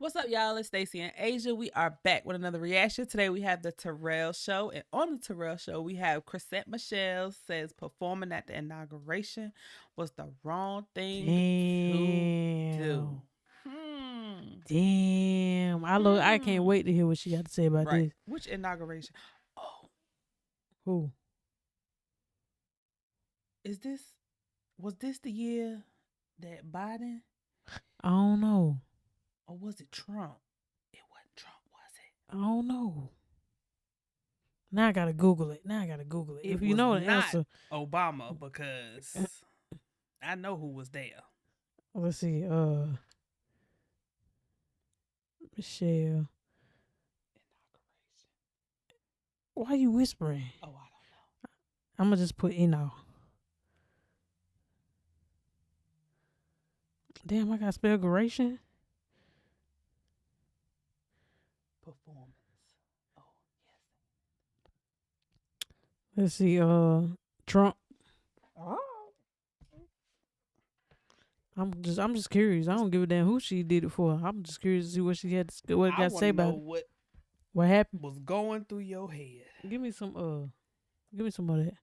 What's up, y'all? It's Stacey and Asia. We are back with another reaction. Today we have the Terrell Show, and on the Terrell Show, we have Chrisette Michele says performing at the inauguration was the wrong thing to do. Damn. I can't wait to hear what she got to say about this. Which inauguration? Oh, who? Was this the year that Biden? I don't know. Or was it Trump? It wasn't Trump, was it? I don't know. Now I gotta Google it. If you know the answer. Obama, because I know who was there. Let's see. Michelle. Inauguration. Why are you whispering? Oh, I don't know. I'm gonna just put Damn, I gotta spell inauguration. Performance. Oh, yes. Let's see. Trump. Oh. I'm just curious. I don't give a damn who she did it for. I'm just curious to see what she had got to say about it. What happened? Was going through your head. Give me some of that.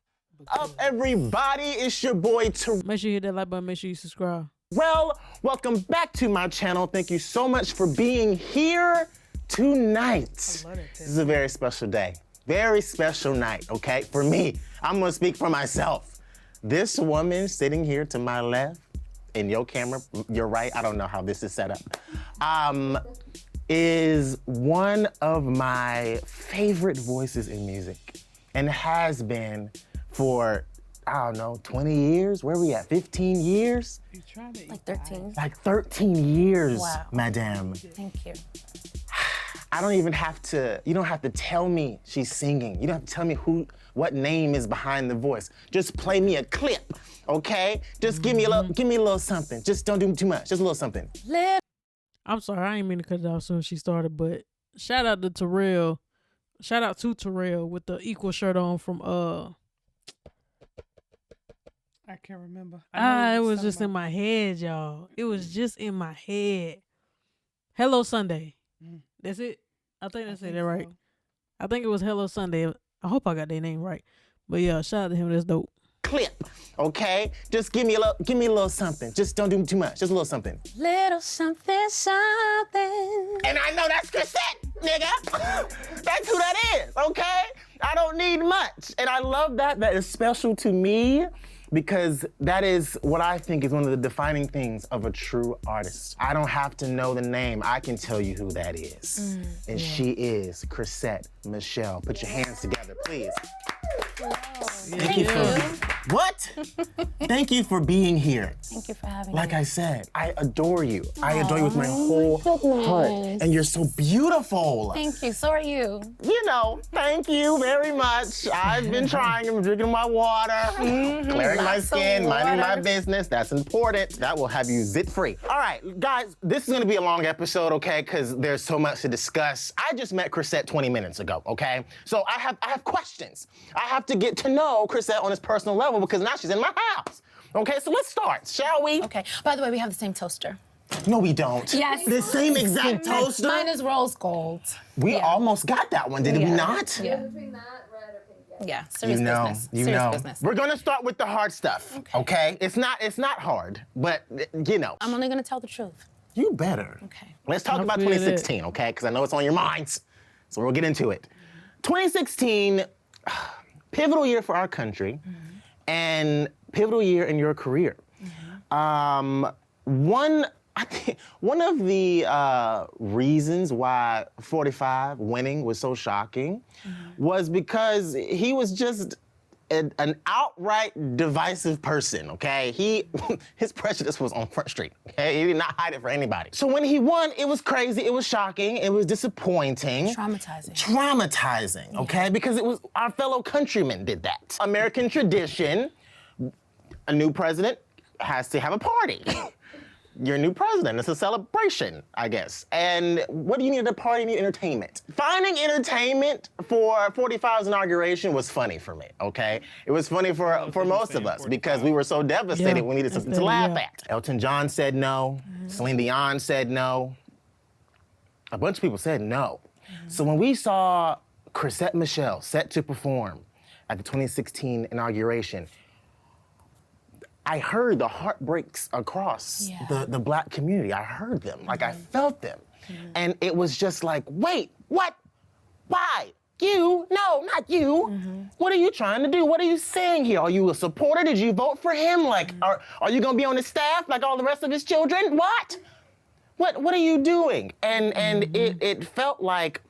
Up, everybody, it's your boy Terrell. Make sure you hit that like button. Make sure you subscribe. Well, welcome back to my channel. Thank you so much for being here tonight. This is a very special day. Very special night, okay? For me, I'm gonna speak for myself. This woman sitting here to my left, in your camera, your right, I don't know how this is set up, is one of my favorite voices in music and has been for, I don't know, 20 years? Where are we at, 15 years? Like 13. Like 13 years, wow. Madame. Thank you. I don't even have to, you don't have to tell me she's singing. You don't have to tell me what name is behind the voice. Just play me a clip, okay? Just give me a little something. Just don't do too much, just a little something. I'm sorry, I didn't mean to cut it off soon as she started, but shout out to Terrell. Shout out to Terrell with the equal shirt on from I can't remember. It was just in my head, y'all. It was just in my head. Hello Sunday. That's it. I think that's it. Right. So. I think it was Hello Sunday. I hope I got their name right. But yeah, shout out to him. That's dope. Clip, okay? Just give me a little something. Just don't do too much. Just a little something. Little something, something. And I know that's Chrisette, nigga. That's who that is, okay? I don't need much. And I love that. That is special to me because that is what I think is one of the defining things of a true artist. I don't have to know the name. I can tell you who that is. And she is Chrisette Michele. Put your hands together, please. Thank you for what? Thank you for being here. Thank you for having Like me. I said, I adore you. I adore you with my whole heart. And you're so beautiful. Thank you. So are you. You know, thank you very much. I've been trying. I'm drinking my water, clearing my skin, minding my business. That's important. That will have you zit-free. All right, guys, this is gonna be a long episode, okay? Because there's so much to discuss. I just met Chrisette 20 minutes ago, okay? So I have questions. I have to get to know Chrisette on this personal level because now she's in my house. Okay, so let's start, shall we? Okay. By the way, we have the same toaster. No, we don't. Yes. The same exact toaster? Mine is rose gold. We almost got that one, did we not? Yeah. Between that, red or pink. Yeah. Serious business. Serious business. We're gonna start with the hard stuff, okay? It's not hard, but you know. I'm only gonna tell the truth. You better. Okay. Let's talk about 2016, okay? Because I know it's on your minds. So we'll get into it. 2016, pivotal year for our country, and pivotal year in your career. I think one of the reasons why 45 winning was so shocking was because he was just an outright divisive person, okay? His prejudice was on Front Street, okay? He did not hide it for anybody. So when he won, it was crazy, it was shocking, it was disappointing. Traumatizing. Traumatizing, okay? Because it was our fellow countrymen did that. American tradition, a new president has to have a party. You're a new president, it's a celebration, I guess. And what do you need at a party? You need entertainment. Finding entertainment for 45's inauguration was funny for me, okay? It was funny for most of us because we were so devastated we needed something to laugh at. Elton John said no, Celine Dion said no. a bunch of people said no. So when we saw Chrisette Michele set to perform at the 2016 inauguration, I heard the heartbreaks across the Black community. I heard them, like I felt them. And it was just like, wait, what? Why? You? No, not you. What are you trying to do? What are you saying here? Are you a supporter? Did you vote for him? Like, are you gonna be on his staff like all the rest of his children? What? What are you doing? And it felt like,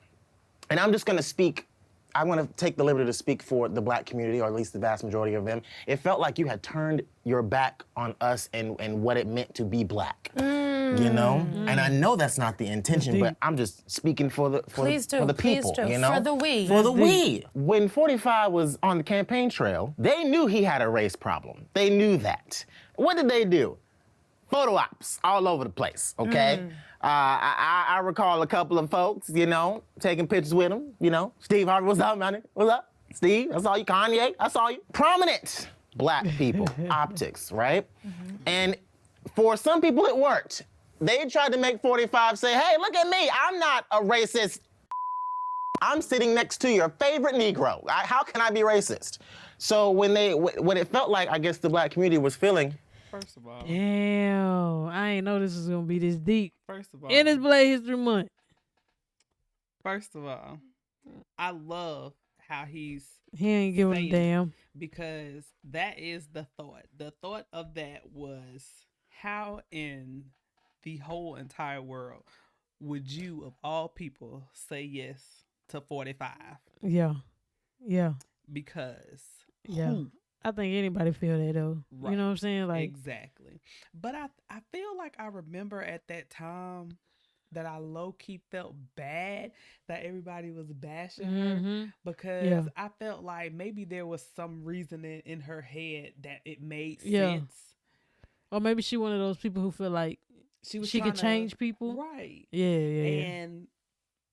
and I'm just gonna speak, I want to take the liberty to speak for the Black community, or at least the vast majority of them. It felt like you had turned your back on us and what it meant to be Black. You know? And I know that's not the intention, but I'm just speaking for the people, you know? For the we. For the we. When 45 was on the campaign trail, they knew he had a race problem. They knew that. What did they do? Photo ops all over the place, okay? I recall a couple of folks, you know, taking pictures with him, you know. Steve Harvey, what's up, man? What's up? Steve, I saw you. Kanye, I saw you. Prominent Black people, optics, right? And for some people, it worked. They tried to make 45 say, hey, look at me, I'm not a racist. I'm sitting next to your favorite Negro. How can I be racist? So when it felt like, I guess the Black community was feeling, First of all, Damn, I ain't know this was gonna be this deep. first of all, And it's Black History Month. first of all, I love how he's He ain't giving a saying it, damn. because that is the thought. The thought of that was, how in the whole entire world would you, of all people, say yes to 45? Yeah. Yeah. Because Yeah. who? I think anybody feel that though. Right. You know what I'm saying? Like, Exactly. But I feel like I remember at that time that I low-key felt bad that everybody was bashing her, because I felt like maybe there was some reasoning in her head that it made sense. Or maybe she one of those people who feel like She she could change people. Right. Yeah. And,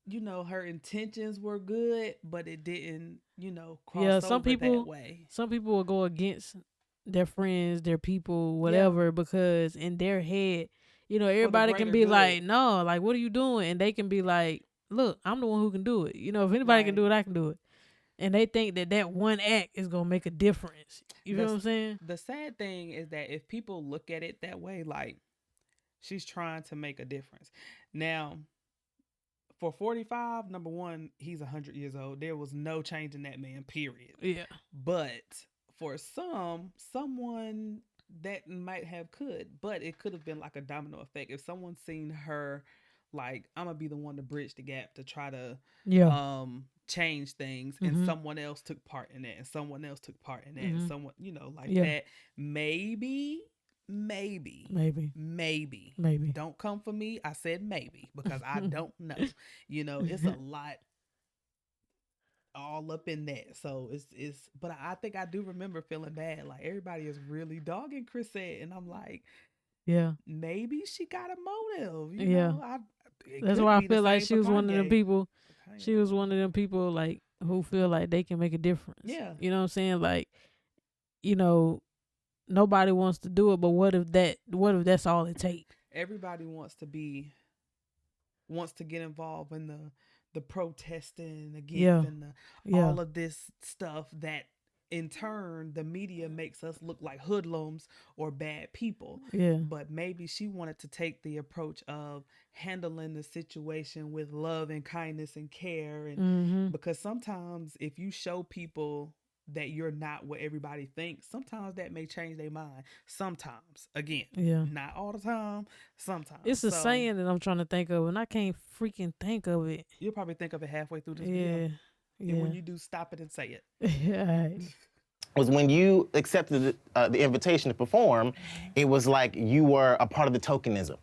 you know, her intentions were good, but it didn't, you know, cross some over people, that way. Some people will go against their friends, their people, whatever, because in their head, you know, everybody can be greater like, good. no, like, what are you doing? And they can be like, look, I'm the one who can do it. You know, if anybody can Right. do it, I can do it. And they think that one act is going to make a difference. You know what I'm saying? The sad thing is that if people look at it that way, like, she's trying to make a difference. Now, for 45, number one, he's 100 years old. There was no change in that man, period. Yeah. But for someone that might have could, but it could have been like a domino effect. If someone seen her, like, I'm gonna be the one to bridge the gap to try to change things, and someone else took part in that, and someone else took part in that, and someone, you know, like that, maybe. Don't come for me. I said maybe, because I don't know. You know, it's a lot all up in that. So it's but I think I do remember feeling bad. Like, everybody is really dogging Chrisette, and I'm like, maybe she got a motive. You know, that's why I feel like she was one of them people. She was one of them people, like, who feel like they can make a difference. Yeah. You know what I'm saying? Like, you know, nobody wants to do it, but what if that's all it takes? Everybody wants to get involved in the protesting against and all of this stuff that in turn the media makes us look like hoodlums or bad people. But maybe she wanted to take the approach of handling the situation with love and kindness and care, and because sometimes if you show people that you're not what everybody thinks, sometimes that may change their mind. Sometimes, again, not all the time. Sometimes it's a saying that I'm trying to think of, and I can't freaking think of it. You'll probably think of it halfway through this video. And when you do, stop it and say it. Was when you accepted the invitation to perform, it was like you were a part of the tokenism,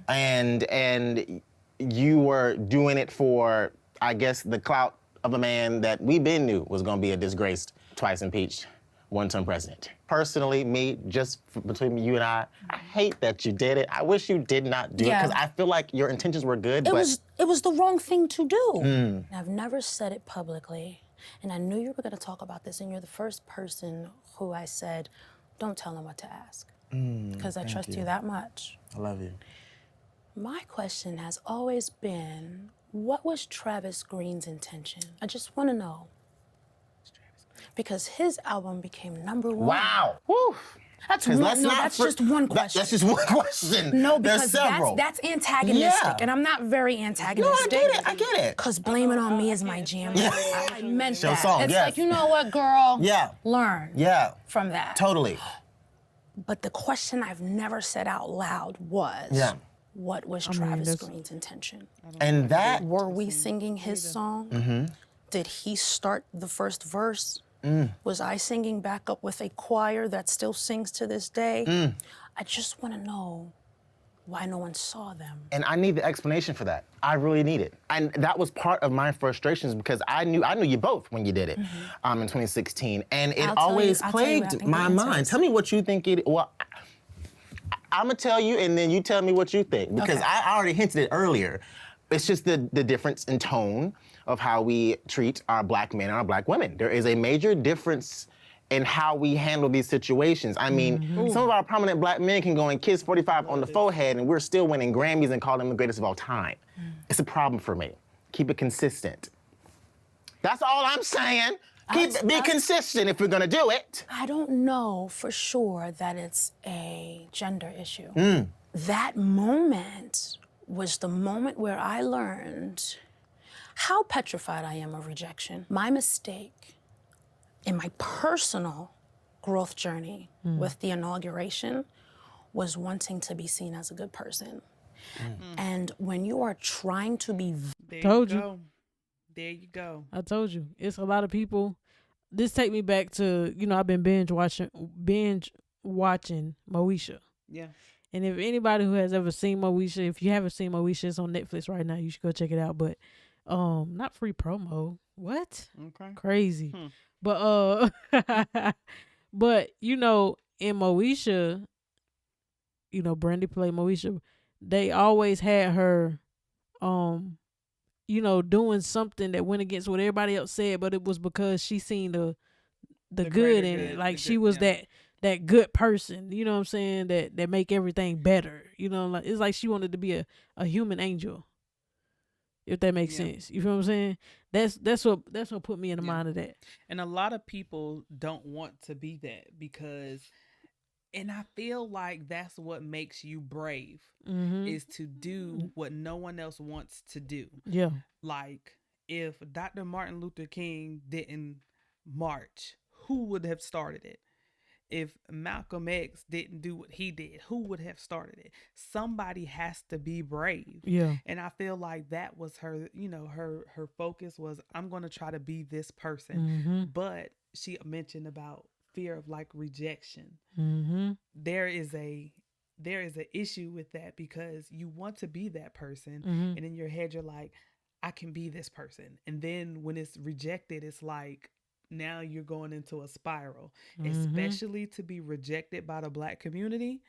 and you were doing it for, I guess, the clout of a man that we been knew was gonna be a disgraced, twice impeached, one-term president. Personally, me, just between you and I hate that you did it. I wish you did not do it, because I feel like your intentions were good, it was the wrong thing to do. I've never said it publicly, and I knew you were gonna talk about this, and you're the first person who I said, don't tell him what to ask, because I trust you that much. I love you. My question has always been, what was Travis Green's intention? I just want to know. Because his album became #1. Wow. Woo. That's Because one. That's just one question. That's just one question. No, There's because several. that's antagonistic, Yeah. and I'm not very antagonistic. No, I get it. Because Blame It On Me is my jam. I meant Show that. song, It's yes. like, you know what, girl? Yeah. Learn Yeah. from that. Totally. But the question I've never said out loud was, what was Travis Green's intention? And that... Were we singing his song? Did he start the first verse? Was I singing back up with a choir that still sings to this day? I just want to know why no one saw them. And I need the explanation for that. I really need it. And that was part of my frustrations because I knew you both when you did it in 2016. And it always plagued my mind. Tell me what you think it... Well, I'm going to tell you, and then you tell me what you think. Because I already hinted it earlier. It's just the difference in tone of how we treat our black men and our black women. There is a major difference in how we handle these situations. I mean, some of our prominent black men can go and kiss 45 on the forehead and we're still winning Grammys and call them the greatest of all time. It's a problem for me. Keep it consistent. That's all I'm saying. Be consistent if we're gonna do it. I don't know for sure that it's a gender issue. That moment was the moment where I learned how petrified I am of rejection. My mistake in my personal growth journey with the inauguration was wanting to be seen as a good person. And when you are trying to be... There you go. I told you. It's a lot of people. This take me back to, I've been binge watching Moesha. Yeah. And if anybody who has ever seen Moesha, if you haven't seen Moesha, it's on Netflix right now. You should go check it out. But not free promo. What? Okay. Crazy. But but in Moesha, Brandy played Moesha. They always had her doing something that went against what everybody else said, but it was because she seen the good in it. Like she was that good person, you know what I'm saying, that make everything better. Like it's like she wanted to be a human angel. If that makes sense. You feel what I'm saying? That's what put me in the mind of that. And a lot of people don't want to be that because, and I feel like that's what makes you brave, is to do what no one else wants to do. Yeah. Like if Dr. Martin Luther King didn't march, who would have started it? If Malcolm X didn't do what he did, who would have started it? Somebody has to be brave. Yeah. And I feel like that was her, her focus was, I'm going to try to be this person. But she mentioned about fear of like rejection. There is an issue with that because you want to be that person. And in your head, you're like, I can be this person. And then when it's rejected, it's like, now you're going into a spiral, especially to be rejected by the black community.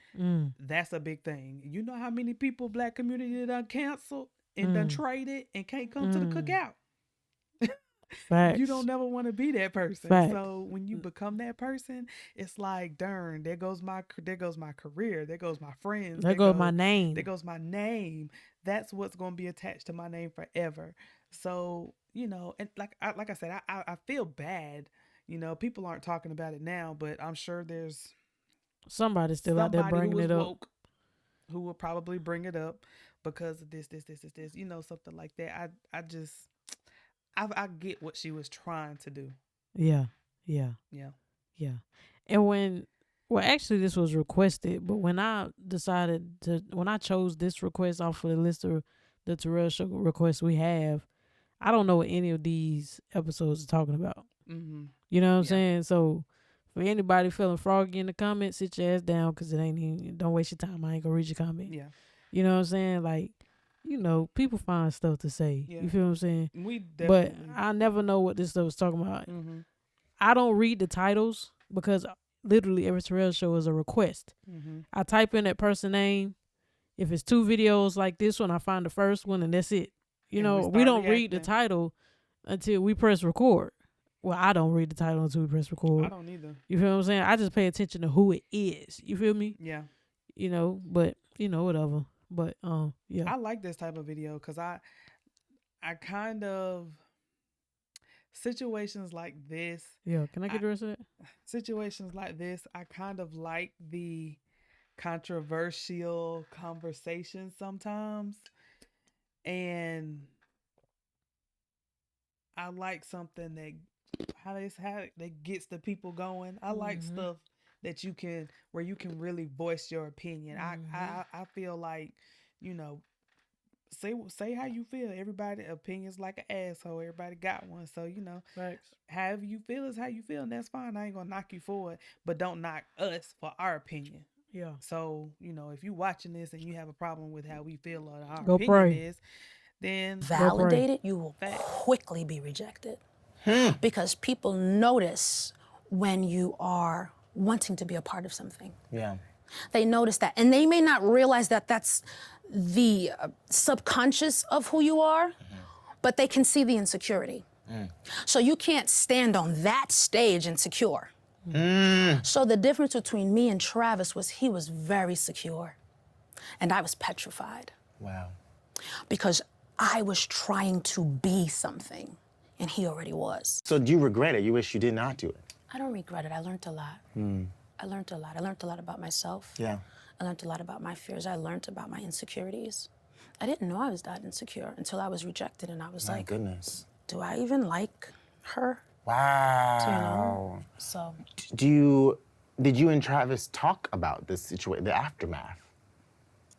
That's a big thing. You know how many people black community done canceled and done traded and can't come to the cookout. Facts. You don't never want to be that person. Facts. So when you become that person, it's like, darn, there goes my career, there goes my friends, there goes my name. There goes my name. That's what's going to be attached to my name forever. So, and like I said, I feel bad. People aren't talking about it now, but I'm sure there's somebody still out there bringing it up, who will probably bring it up because of this, something like that. I get what she was trying to do. Yeah. And actually this was requested, but when I chose this request off of the list of the Terrell Show requests we have, I don't know what any of these episodes are talking about. You know what I'm saying? So for anybody feeling froggy in the comments, sit your ass down because it ain't even, don't waste your time. I ain't gonna read your comment. Yeah. You know what I'm saying? Like, people find stuff to say. Yeah. You feel what I'm saying? We definitely. But I never know what this stuff is talking about. I don't read the titles because literally every Terrell show is a request. I type in that person name. If it's 2 videos like this one, I find the first one and that's it. We don't read the title until we press record. Well, I don't read the title until we press record. I don't either. You feel what I'm saying? I just pay attention to who it is. You feel me? Yeah. But, whatever. But yeah. I like this type of video because I kind of situations like this. Yeah, can I get the rest of that? Situations like this, I kind of like the controversial conversations sometimes, and I like something that gets the people going. I like stuff that you can where you can really voice your opinion. I feel like, you know, say how you feel. Everybody opinions like an asshole. Everybody got one. So, you know, Facts. however you feel is how you feel, and that's fine. I ain't gonna knock you for it, but don't knock us for our opinion. Yeah. So, you know, if you watching this and you have a problem with how we feel or our Go opinion pray. is, then Validated, you will Facts. quickly be rejected. Because people notice when you are wanting to be a part of something. Yeah. They notice that. And they may not realize that that's the subconscious of who you are, but they can see the insecurity. So you can't stand on that stage insecure. So the difference between me and Travis was he was very secure and I was petrified Wow. because I was trying to be something and he already was. So do you regret it? You wish you did not do it? I don't regret it. I learned a lot. I learned a lot. I learned a lot about myself. Yeah. I learned a lot about my fears. I learned about my insecurities. I didn't know I was that insecure until I was rejected and I was My like, goodness. do I even like her? Wow. So Did you and Travis talk about this situation, the aftermath?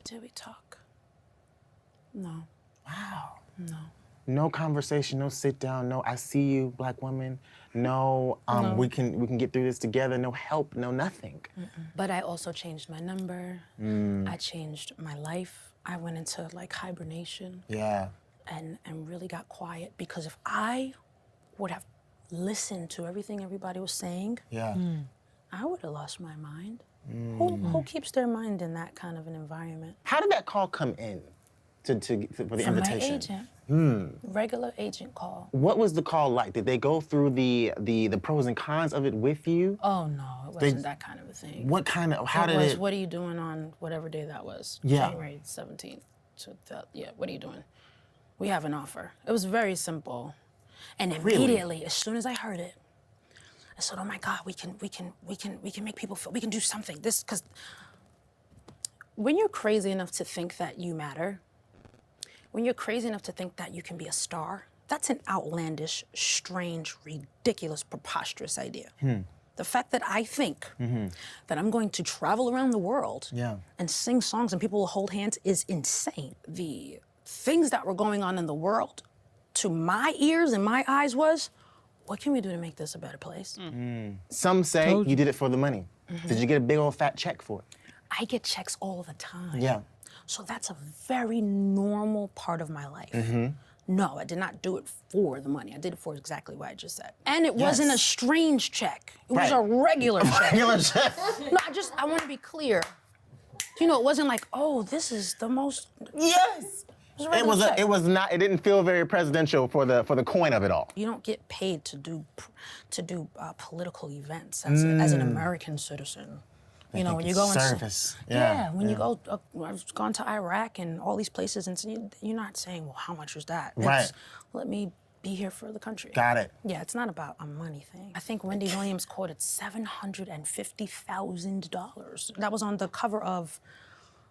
did we talk? No. Wow. No. No conversation, no sit down, no I see you, black woman. No, we can get through this together. No help, no nothing. But I also changed my number. I changed my life. I went into like hibernation Yeah. and really got quiet because if I would have listened to everything everybody was saying, Yeah. I would have lost my mind. Who keeps their mind in that kind of an environment? How did that call come in for the From my invitation? agent. Regular agent call. What was the call like? Did they go through the pros and cons of it with you? Oh no, it wasn't that kind of a thing. What kind of, how it did was, it? what are you doing on whatever day that was? Yeah. January 17th. Yeah, what are you doing? We have an offer. It was very simple. And immediately, as soon as I heard it, I said, oh my God, we can make people feel, we can do something. Because when you're crazy enough to think that you matter, when you're crazy enough to think that you can be a star, that's an outlandish, strange, ridiculous, preposterous idea. The fact that I think that I'm going to travel around the world and sing songs and people will hold hands is insane. The things that were going on in the world, to my ears and my eyes was, what can we do to make this a better place? Some say you did it for the money. Did you get a big old fat check for it? I get checks all the time. Yeah. So that's a very normal part of my life. No, I did not do it for the money. I did it for exactly what I just said. And it wasn't a strange check. It was a regular check. Regular check. No, I want to be clear. You know, it wasn't like, oh, this is the most. Yes. It was not. It didn't feel very presidential for the coin of it all. You don't get paid to do political events as an American citizen. You know, when you go in service. when you go, I've gone to Iraq and all these places, and so you're not saying, well, how much was that? Right. It's, let me be here for the country. Got it. Yeah, it's not about a money thing. I think Wendy Williams quoted $750,000. That was on the cover of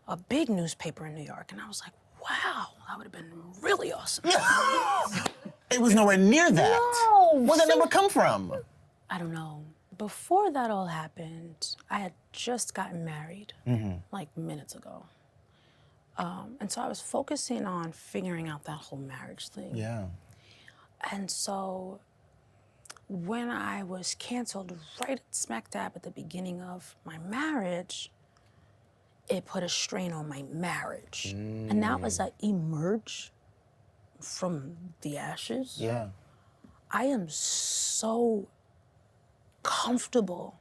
a big newspaper in New York, and I was like, wow, that would have been really awesome. It was nowhere near that. No. Where'd that number come from? I don't know. Before that all happened, I had just gotten married, like minutes ago. And so I was focusing on figuring out that whole marriage thing. Yeah. And so when I was canceled right smack dab at the beginning of my marriage, it put a strain on my marriage. And now as I emerge from the ashes, Yeah. I am so comfortable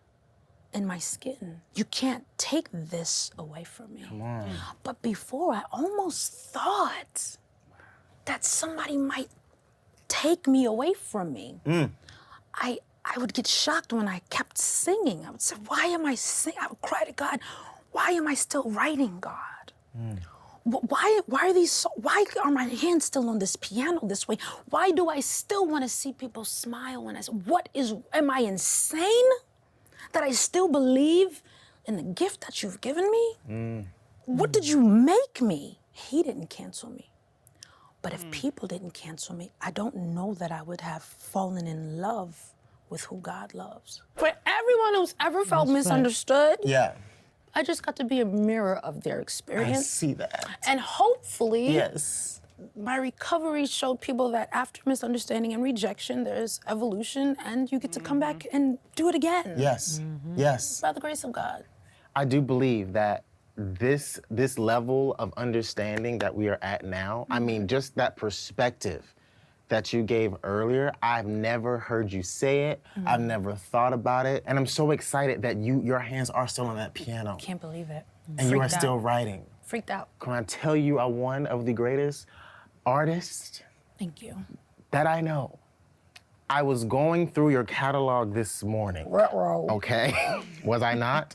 in my skin. You can't take this away from me. Come on. But before, I almost thought that somebody might take me away from me. I would get shocked when I kept singing. I would say, why am I singing? I would cry to God, why am I still writing, God? Why are these? Why are my hands still on this piano this way? Why do I still want to see people smile when I say, what is? Am I insane that I still believe in the gift that you've given me? What did you make me? He didn't cancel me. But if people didn't cancel me, I don't know that I would have fallen in love with who God loves. For everyone who's ever felt misunderstood, Yeah. I just got to be a mirror of their I experience. see that. And hopefully, Yes. my recovery showed people that after misunderstanding and rejection, there's evolution and you get to come back and do it again. Yes. Yes. By the grace of God. I do believe that this level of understanding that we are at now, I mean, just that perspective that you gave earlier, I've never heard you say it. I've never thought about it. And I'm so excited that your hands are still on that piano. Can't believe it. And you are Freaked still out. writing. Freaked out. Can I tell you are one of the greatest artists Thank you. that I know? I was going through your catalog this morning. Ruh-roh. Okay, was I not?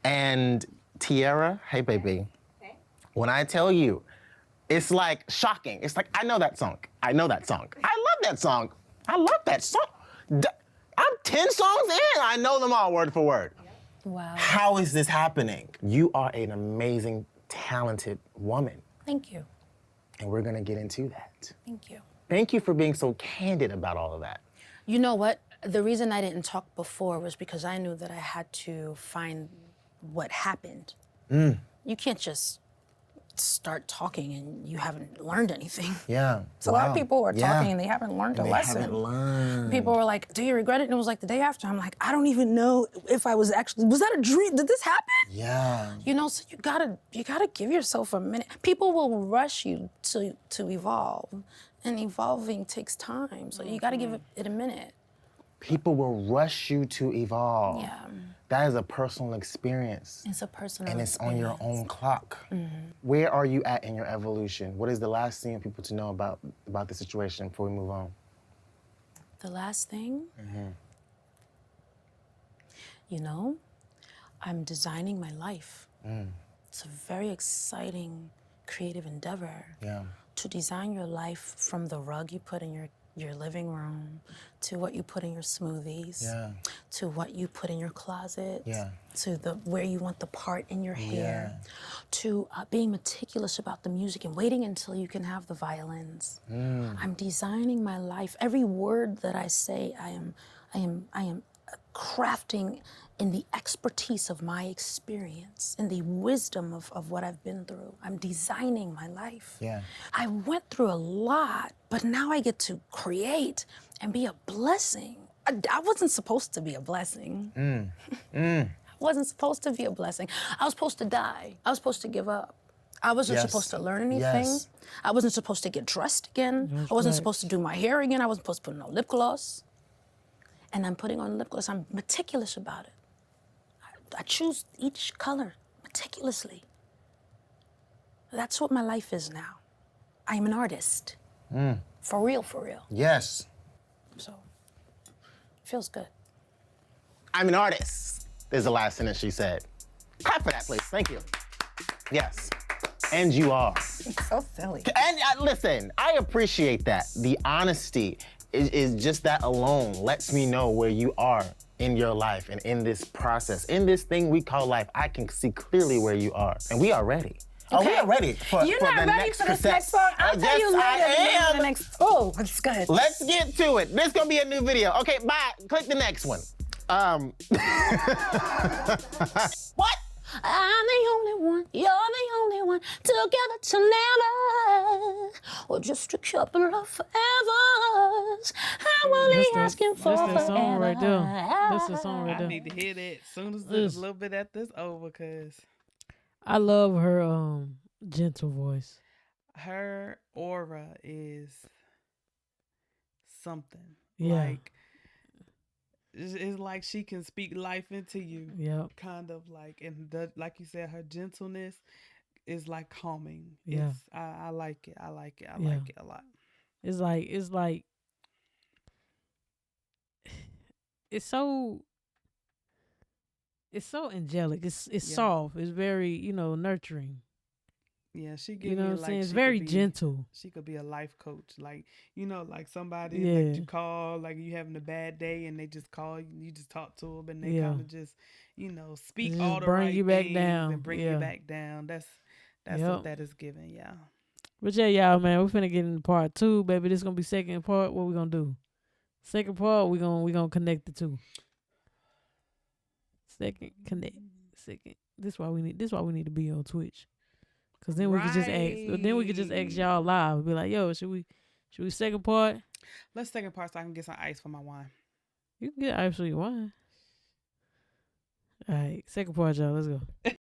And Tiara, hey baby. Hey. When I tell you, it's like shocking. It's like, I know that song. I know that song. I love that song. I love that song. I'm 10 songs in. I know them all word for word. Wow. How is this happening? You are an amazing, talented woman. Thank you. And we're gonna get into that. Thank you. Thank you for being so candid about all of that. You know what? The reason I didn't talk before was because I knew that I had to find what happened. You can't just start talking and you haven't learned anything. Yeah. So a lot of people are talking and they haven't learned a lesson. They haven't learned. People were like, do you regret it? And it was like the day after. I'm like, I don't even know if I was that a dream? Did this happen? Yeah. You know, so you gotta give yourself a minute. People will rush you to evolve, and evolving takes time. So you gotta give it a minute. People will rush you to evolve. Yeah. That is a personal experience. It's a personal And it's on your experience. own clock. Where are you at in your evolution? What is the last thing people to know about the situation before we move on? The last thing, you know, I'm designing my life. It's a very exciting, creative endeavor. Yeah. To design your life from the rug you put in your living room, to what you put in your smoothies, Yeah. to what you put in your closet, Yeah. to where you want the part in your hair, to being meticulous about the music and waiting until you can have the violins. I'm designing my life. Every word that I say, I am crafting in the expertise of my experience, in the wisdom of what I've been through. I'm designing my life. Yeah. I went through a lot, but now I get to create and be a blessing. I wasn't supposed to be a blessing. I wasn't supposed to be a blessing. I was supposed to die. I was supposed to give up. I wasn't Yes. supposed to learn anything. Yes. I wasn't supposed to get dressed again. I wasn't supposed to do my hair again. I wasn't supposed to put no lip gloss. And I'm putting on lip gloss. I'm meticulous about it. I choose each color meticulously. That's what my life is now. I am an artist. For real, for real. Yes. So, feels good. I'm an artist, is the last sentence she said. Clap for that, please. Thank you. Yes. And you are. It's so silly. And listen, I appreciate that. The honesty is just that alone lets me know where you are in your life and in this process, in this thing we call life. I can see clearly where you are, and we are ready. Oh, we are ready for You're for not the ready next for this Chrisette. next song. I'll tell Yes, you later. I am. The next. Oh, it's good. Let's get to it. This is gonna be a new video. Okay, bye. Click the next one. What? I'm the only one, you're the only one, together to never, or just a couple of forevers. I'm only asking for That's the song right there. That's the forever. song right I there. need to hear that as soon as This- a little bit after this over, because I love her gentle voice. her aura is something. Yeah. Like, it's like she can speak life into you. Yep. Kind of like, and like you said, her gentleness is like calming. Yeah. I like it. I like it. I Yeah. like it a lot. It's so angelic. It's Yeah. soft. It's very, nurturing. Yeah, she give You know me what I'm like saying? It's she very could be gentle. she could be a life coach. Like, like somebody Yeah. like you call, like you having a bad day and they just call you, you just talk to them and they Yeah. kind of just, speak Just all the bring right you back things down. and bring you Yeah. back down. That's what Yep. that is giving, yeah. But yeah, y'all, man, we finna get into part 2, baby. This gonna be second part. What we gonna do? Second part, we gonna connect the two. Second connect. Second. This why we need to be on Twitch. Cause then we could just ask. Then we could just ask y'all live. Be like, yo, should we second part? Let's second part so I can get some ice for my wine. You can get ice for your wine. All right, second part, y'all. Let's go.